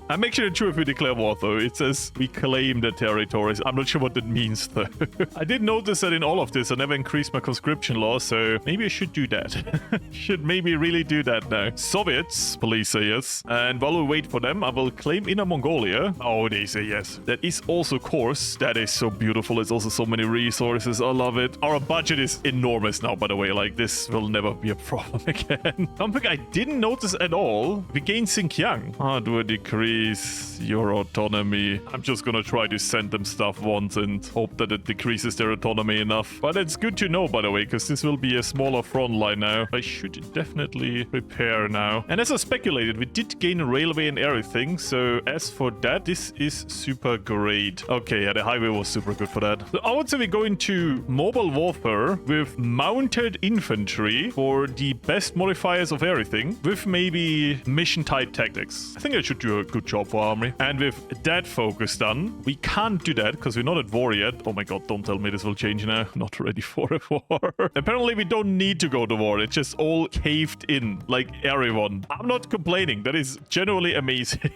I'm actually not sure if we declare war, though. It says we claim the territories. I'm not sure what that means, though. I did notice that in all of this, I never increased my conscription law, so maybe I should do that. Should maybe really do that now. Soviets, please say yes. And while we wait for them, I will claim Inner Mongolia. Oh, they say yes. That is also course. That is so beautiful. There's also so many resources. I love it. Our budget is enormous now, by the way. Like, this will never be a problem again. Something I didn't notice at all. We gain Xinjiang. How do I decrease your autonomy? I'm just gonna try to send them stuff once and hope that it decreases their autonomy enough. But it's good to know, by the way, because this will be a smaller front line now. I should definitely prepare now. And as I speculated, we did gain a railway and everything. So as for that, this is super great. Okay, yeah, the highway was super good for that. So I would say we go into mobile warfare with mounted infantry for the best modifiers of everything, with maybe mission type tactics. I think I should do a good job for army. And with that focus done, we can't do that because we're not at war yet. Oh my god, don't tell me this will change now. Not ready for a war. Apparently we don't need to go to war. It's just all caved in, like everyone. I'm not complaining. That is genuinely amazing.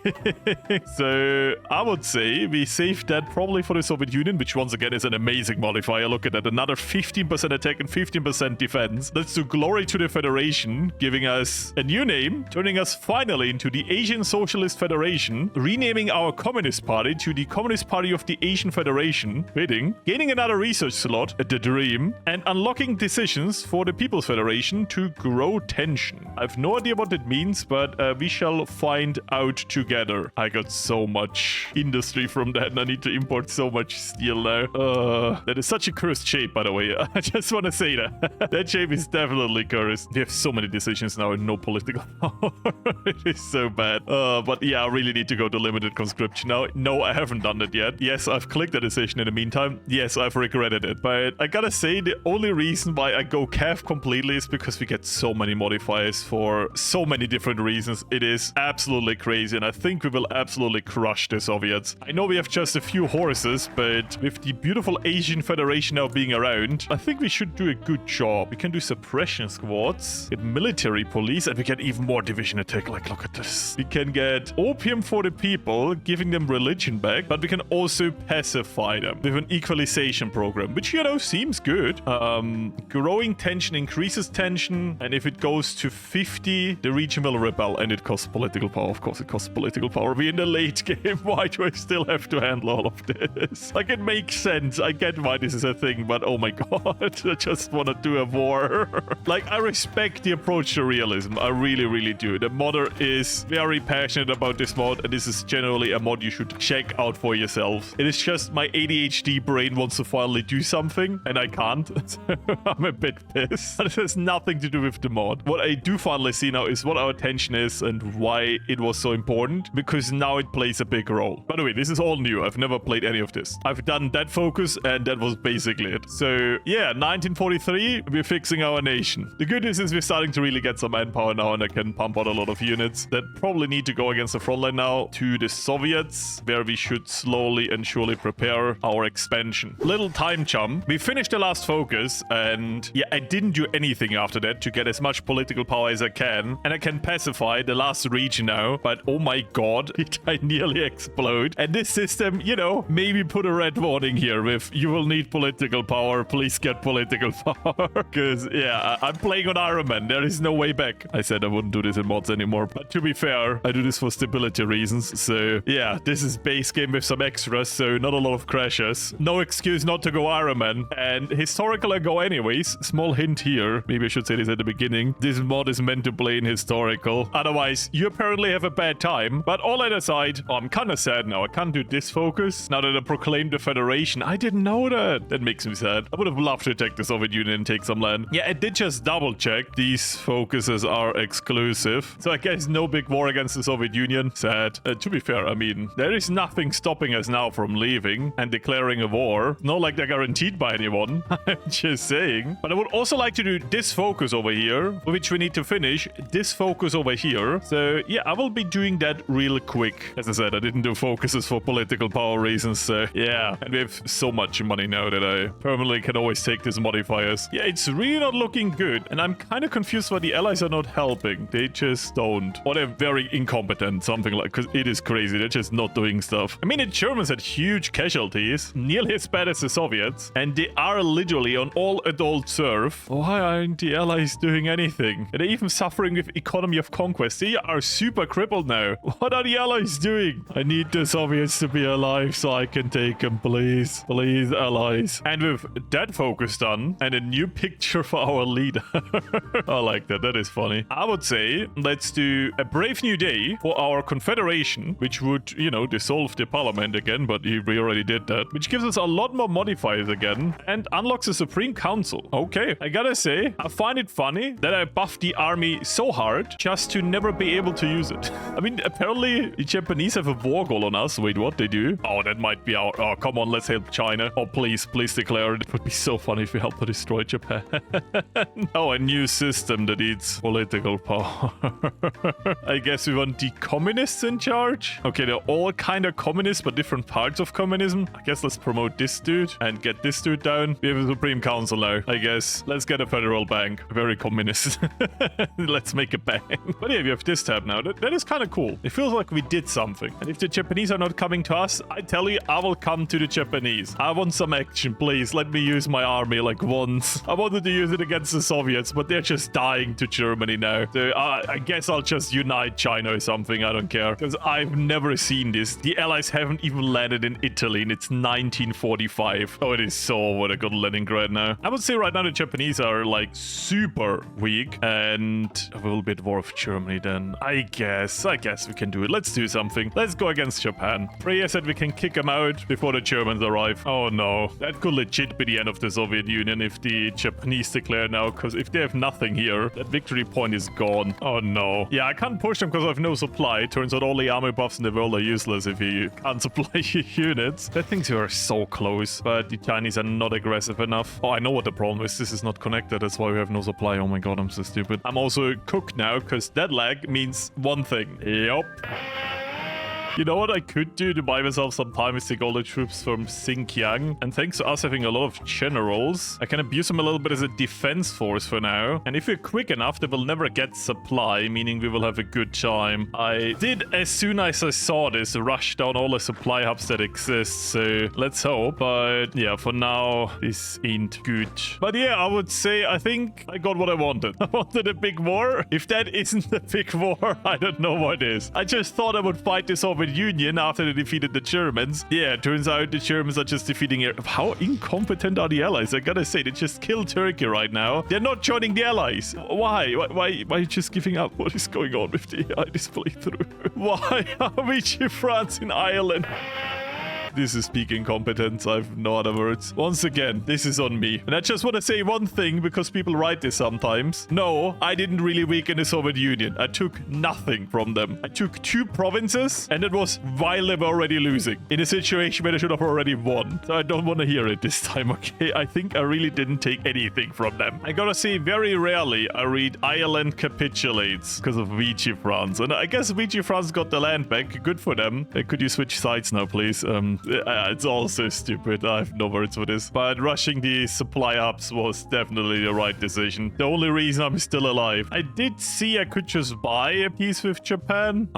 So I would say we saved that probably for the Soviet Union, which once again is an amazing modifier. Look at that. Another 15% attack and 15% defense. Let's do glory to the Federation, giving us a new name, turning us finally into the Asian Socialist Federation, renaming our Communist Party to the Communist Party of the Asian Federation, fitting, gaining another research slot at the Dream, and unlocking decisions for the People's Federation to grow tension. I have no idea what that means, but we shall find out together. I got so much industry from that, and I need to import so much steel now. That is such a cursed shape, by the way. I just want to say that. That shape is definitely cursed. We have so many decisions now and no political power. It is so bad. But yeah, I really need to go to limited conscription now. No, I haven't done it yet. Yes, I've clicked the decision in the meantime. Yes, I've regretted it. But I gotta say, the only reason why I go CAF completely is because we get so many modifiers for so many different reasons. It is absolutely crazy, and I think we will absolutely crush the Soviets. I know we have just a few horses, but with the beautiful Asian Federation now being around, I think we should do a good job. We can do suppression squads, get military police, and we get even more division attack. Like, look at this. We can get opium for the people, giving them religion back, but we can also pacify them with an equalization program, which, you know, seems good. Growing tension increases tension, and if it goes to 50, the region will rebel, and it costs political power. Of course, it costs political power. We're in the late game. Why do I still have to handle all of this? Like, it makes sense. I get why this is a thing, but oh my god, I just want to do a war. Like, I respect the approach to realism. I really, really do. The modder is very passionate about this mod, and this is generally a mod you should check out for yourself. It is just my ADHD brain wants to finally do something, and I can't. I'm a bit pissed. This has nothing to do with the mod. What I do finally see now is what our tension is and why it was so important, because now it plays a big role. By the way, this is all new. I've never played any of this. I've done that focus, and that was basically it. So yeah, 1943, we're fixing our nation. The good news is we're starting to really get some manpower now, and I can pump out a lot of units that probably need need to go against the front line now to the Soviets, where we should slowly and surely prepare our expansion. Little time jump. We finished the last focus, and yeah, I didn't do anything after that to get as much political power as I can, and I can pacify the last region now, but oh my god, did I nearly explode. And this system, you know, maybe put a red warning here with, you will need political power, please get political power. Because, yeah, I'm playing on Iron Man, there is no way back. I said I wouldn't do this in mods anymore, but to be fair, I do this for stability reasons, so yeah, this is base game with some extras, so not a lot of crashes. No excuse not to go Iron Man, and historical I go anyways. Small hint here, maybe I should say this at the beginning, this mod is meant to play in historical, otherwise you apparently have a bad time. But all that aside, oh, I'm kind of sad now. I can't do this focus now that I proclaimed the Federation. I didn't know that. That makes me sad. I would have loved to attack the Soviet Union and take some land. Yeah, I did just double check. These focuses are exclusive, so I guess no big war against the Soviet Union. Sad. To be fair, I mean, there is nothing stopping us now from leaving and declaring a war. Not like they're guaranteed by anyone. I'm just saying. But I would also like to do this focus over here, which we need to finish. This focus over here. So yeah, I will be doing that real quick. As I said, I didn't do focuses for political power reasons, so yeah. And we have so much money now that I permanently can always take these modifiers. Yeah, it's really not looking good, and I'm kind of confused why the allies are not helping. They just don't. Or they're very incompetent, something like, because it is crazy. They're just not doing stuff. I mean, the Germans had huge casualties, nearly as bad as the Soviets, and they are literally on all adult serve. Why aren't the allies doing anything? And they're even suffering with economy of conquest. They are super crippled now. What are the allies doing? I need the Soviets to be alive so I can take them, please. Please, allies. And with that focus done, and a new picture for our leader. I like that. That is funny. I would say, let's do a brave new day for our Confederation, which would, you know, dissolve the parliament again, but we already did that, which gives us a lot more modifiers again, and unlocks the Supreme Council. Okay, I gotta say, I find it funny that I buffed the army so hard just to never be able to use it. I mean, apparently the Japanese have a war goal on us. Wait, what? They do? Oh, that might be our... Oh, come on, let's help China. Oh, please declare it. It would be so funny if we help to destroy Japan. Oh, a new system that needs political power. I guess we want the communists in charge. Okay, they're all kind of communists, but different parts of communism. I guess let's promote this dude and get this dude down. We have a Supreme Council now, I guess. Let's get a federal bank. Very communist. Let's make a bank. But yeah, we have this tab now. That is kind of cool. It feels like we did something. And if the Japanese are not coming to us, I tell you, I will come to the Japanese. I want some action, please. Let me use my army like once. I wanted to use it against the Soviets, but they're just dying to Germany now. So I guess I'll just unite China or something. I don't care. Because I've never seen this. The Allies haven't even landed in Italy, and it's 1945. Oh, it is so over. I got Leningrad now. I would say right now the Japanese are like super weak, and a little bit war of Germany then. I guess we can do it. Let's do something. Let's go against Japan. Freya said we can kick them out before the Germans arrive. Oh no. That could legit be the end of the Soviet Union if the Japanese declare now, because if they have nothing here, that victory point is gone. Oh no. Yeah, I can't push them because I have no supply. Turns out all the army buffs in the world are useless if you can't supply your units. That thinks you are so close, but the Chinese are not aggressive enough. Oh, I know what the problem is. This is not connected. That's why we have no supply. Oh my god, I'm so stupid. I'm also cooked now because that lag means one thing. Yup. You know what I could do to buy myself some time is take all the troops from Xinjiang. And thanks to us having a lot of generals, I can abuse them a little bit as a defense force for now. And if we're quick enough, they will never get supply, meaning we will have a good time. I did, as soon as I saw this, rush down all the supply hubs that exist. So let's hope. But yeah, for now, this ain't good. But yeah, I would say I think I got what I wanted. I wanted a big war. If that isn't a big war, I don't know what is. I just thought I would fight this Soviet Union after they defeated the Germans. Yeah, turns out the Germans are just defeating it. How incompetent are the Allies? I gotta say, they just killed Turkey right now. They're not joining the Allies. Why? Why are you just giving up? What is going on with the AI this playthrough? Why are we France in Ireland? This is peak incompetence. I have no other words. Once again, this is on me. And I just want to say one thing because people write this sometimes. No, I didn't really weaken the Soviet Union. I took nothing from them. I took 2 provinces and it was while they were already losing in a situation where they should have already won. So I don't want to hear it this time, okay? I think I really didn't take anything from them. I gotta say, very rarely I read Ireland capitulates because of Vichy France. And I guess Vichy France got the land back. Good for them. Could you switch sides now, please? It's all so stupid. I have no words for this. But rushing the supply hubs was definitely the right decision. The only reason I'm still alive. I did see I could just buy a peace with Japan.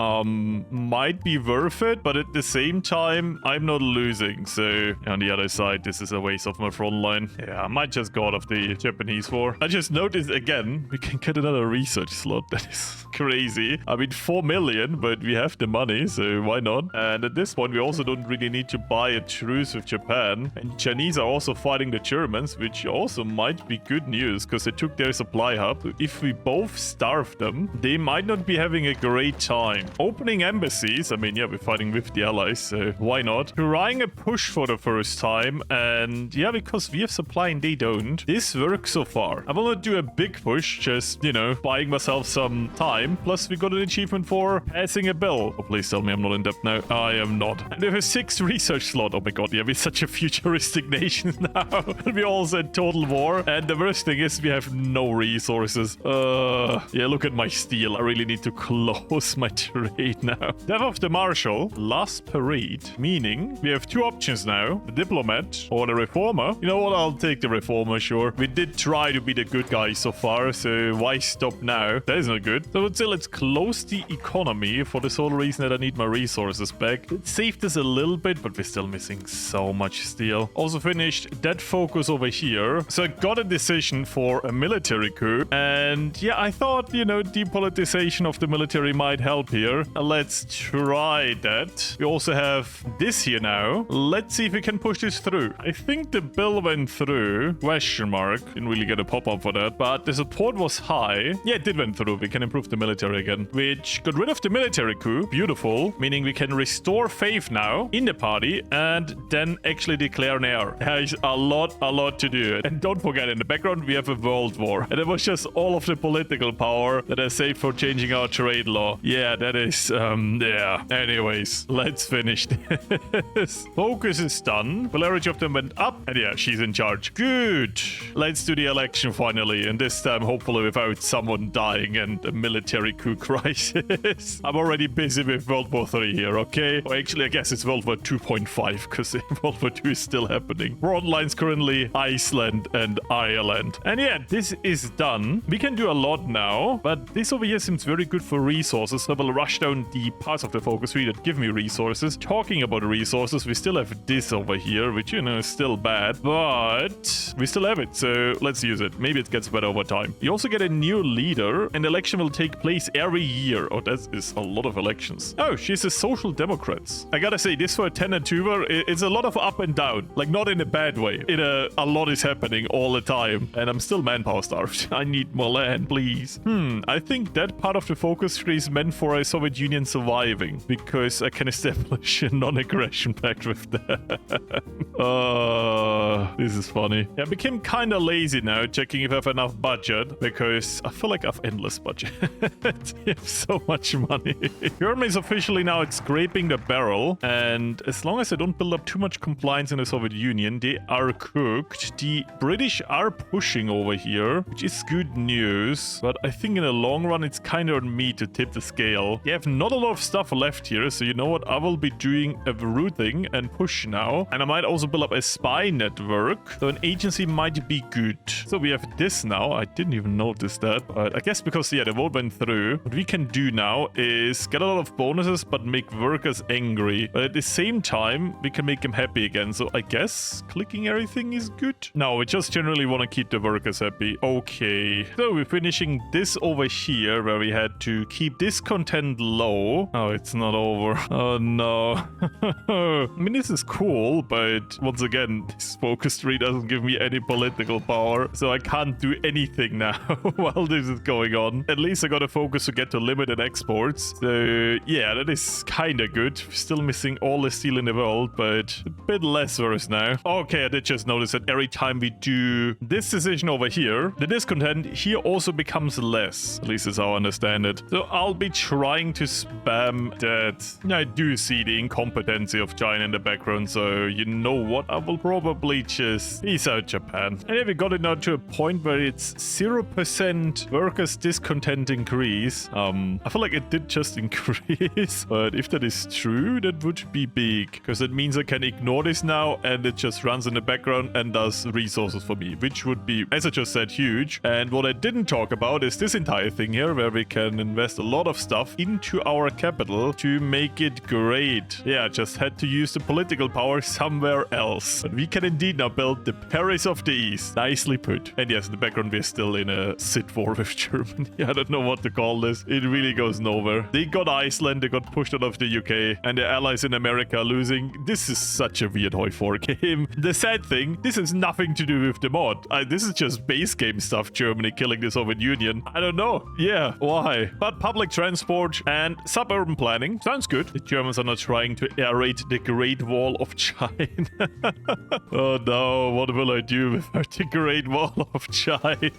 Might be worth it, but at the same time, I'm not losing. So on the other side, this is a waste of my front line. Yeah, I might just go out of the Japanese war. I just noticed again, we can get another research slot. That is crazy. I mean, 4 million, but we have the money, so why not? And at this point, we also don't really need to buy a truce with Japan. And Chinese are also fighting the Germans, which also might be good news because they took their supply hub. If we both starve them, they might not be having a great time. Opening embassies, I mean, yeah, we're fighting with the allies, so why not? Trying a push for the first time, and yeah, because we have supply and they don't. This works so far. I will not do a big push, just, you know, buying myself some time. Plus, we got an achievement for passing a bill. Oh, please tell me I'm not in debt now. I am not. And we have a 6 research slot. Oh my god, yeah, we're such a futuristic nation now. We also in total war. And the worst thing is we have no resources. Yeah, look at my steel. I really need to close my trade now. Death of the Marshal. Last parade. Meaning we have 2 options now. The diplomat or the reformer. You know what? I'll take the reformer, sure. We did try to be the good guy so far, so why stop now? That is not good. So let's close the economy for the sole reason that I need my resources back. It saved us a little bit, but we're still missing so much steel. Also finished that focus over here. So I got a decision for a military coup. And yeah, I thought, you know, depolitization of the military might help here. Let's try that. We also have this here now. Let's see if we can push this through. I think the bill went through. Question mark. Didn't really get a pop-up for that. But the support was high. Yeah, it did went through. We can improve the military again. Which got rid of the military coup. Beautiful. Meaning we can restore faith now in the party and then actually declare an heir. There's a lot to do. And don't forget, in the background, we have a world war. And it was just all of the political power that I saved for changing our trade law. Yeah, that is, yeah. Anyways, let's finish this. Focus is done. Polarity of them went up. And yeah, she's in charge. Good. Let's do the election finally. And this time, hopefully without someone dying and a military coup crisis. I'm already busy with World War 3 here, okay? Or actually, I guess it's World War 2.5 because World War 2 is still happening. Front lines currently Iceland and Ireland. And yeah, this is done. We can do a lot now, but this over here seems very good for resources. So we'll rush down the parts of the focus tree that give me resources. Talking about resources, we still have this over here, which, you know, is still bad, but we still have it. So let's use it. Maybe it gets better over time. You also get a new leader. An election will take place every year. Oh, that is a lot of elections. Oh, she's a social democrat. I gotta say, this for Tannu Tuva, it's a lot of up and down. Like, not in a bad way. A lot is happening all the time. And I'm still manpower starved. I need more land, please. I think that part of the focus tree is meant for a Soviet Union surviving. Because I can establish a non-aggression pact with them. This is funny. Yeah, I became kind of lazy now, checking if I have enough budget. Because I feel like I have endless budget. I have so much money. Germany is officially now scraping the barrel. And as long as I don't build up too much compliance in the Soviet Union, they are cooked. The British are pushing over here, which is good news. But I think in the long run, it's kind of on me to tip the scale. They have not a lot of stuff left here. So you know what? I will be doing a routing and push now. And I might also build up a spy network. So an agency might be good. So we have this now. I didn't even notice that. But I guess because, yeah, the vote went through. What we can do now is get a lot of bonuses, but make workers angry. But at the same time, we can make them happy again. So I guess clicking everything is good. No, we just generally want to keep the workers happy. Okay. So we're finishing this over here where we had to keep discontent low. Oh, it's not over. Oh, no. I mean, this is cool, but once again, this focus tree doesn't give me any political power. So I can't do anything now while this is going on. At least I got to focus to get to limited exports. So yeah, that is kind of good. Still missing all the steel in in the world, but a bit less worse now. Okay, I did just notice that every time we do this decision over here, the discontent here also becomes less. At least as I understand it. So I'll be trying to spam that. I do see the incompetency of China in the background, so you know what? I will probably just peace out Japan. And yeah, we got it now to a point where it's 0% workers discontent increase. I feel like it did just increase, but if that is true, that would be big, because it means I can ignore this now and it just runs in the background and does resources for me, which would be, as I just said, huge. And what I didn't talk about is this entire thing here, where we can invest a lot of stuff into our capital to make it great. Yeah, I just had to use the political power somewhere else. But we can indeed now build the Paris of the East. Nicely put. And yes, in the background we're still in a sit war with Germany. I don't know what to call this. It really goes nowhere. They got Iceland, they got pushed out of the UK, and the allies in America are losing. This is such a weird HOI4 game. The sad thing, this has nothing to do with the mod. This is just base game stuff, Germany killing the Soviet Union. I don't know. Yeah, why? But public transport and suburban planning sounds good. The Germans are not trying to aerate the Great Wall of China. Oh no, what will I do without the Great Wall of China?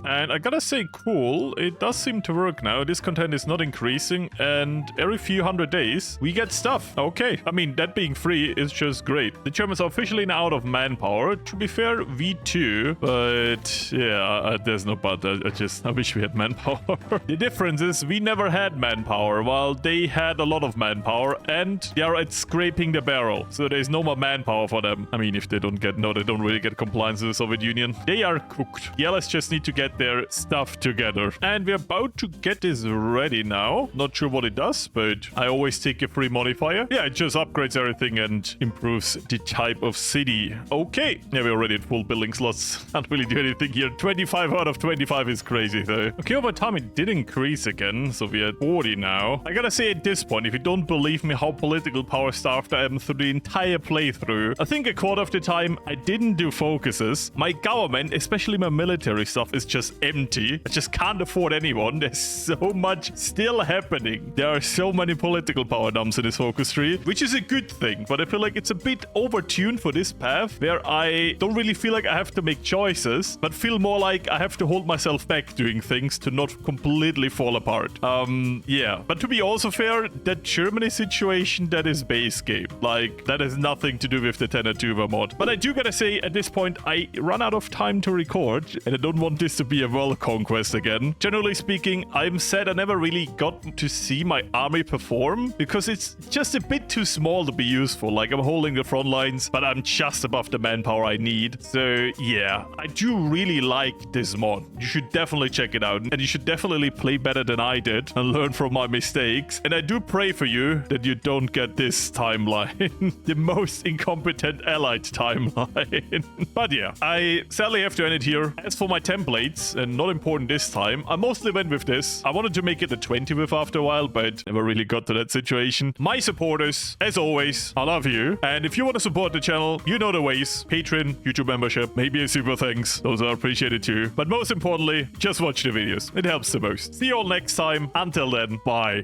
And I gotta say, cool, it does seem to work now. Discontent is not increasing, and every few hundred days we get stuff. Okay, I mean, that being free is just great. The Germans are officially now out of manpower. To be fair, we too, but yeah, there's no but. I wish we had manpower. The difference is we never had manpower, while they had a lot of manpower, and they are at scraping the barrel, so there's no more manpower for them. I mean, if they don't really get compliance with the Soviet Union. They are cooked. Yeah, let's just need to get their stuff together. And we're about to get this ready now. Not sure what it does, but I always take a free modifier. Yeah, it just upgrades everything and improves the type of city. Okay. Yeah, we're already at full building slots. Can't really do anything here. 25 out of 25 is crazy, though. Okay, over time it did increase again, so we're at 40 now. I gotta say at this point, if you don't believe me how political power starved I am through the entire playthrough, I think a quarter of the time I didn't do focuses. My government, especially my military stuff, is just empty. I just can't afford anyone. There's so much still happening. There are so many political power dumps in this focus tree, which is a good thing, but I feel like it's a bit overtuned for this path, where I don't really feel like I have to make choices, but feel more like I have to hold myself back doing things to not completely fall apart. Yeah. But to be also fair, that Germany situation, that is base game. Like, that has nothing to do with the Tuva mod. But I do gotta say, at this point, I run out of time to record, and I don't want this to be a world conquest again. Generally speaking, I'm sad I never really got to see my army perform, because it's just a bit too small to be useful. Like, I'm holding the front lines, but I'm just above the manpower I need. So yeah, I do really like this mod. You should definitely check it out, and you should definitely play better than I did and learn from my mistakes. And I do pray for you that you don't get this timeline. The most incompetent allied timeline. But yeah, I sadly have to end it here. As for my templates, and not important this time, I mostly went with this. I wanted to make it a 20 with after a while, but never really got to that situation. My supporters, as always, I love you. And if you want to support the channel, you know the ways. Patreon, YouTube membership, maybe a super thanks. Those are appreciated too. But most importantly, just watch the videos. It helps the most. See you all next time. Until then, bye.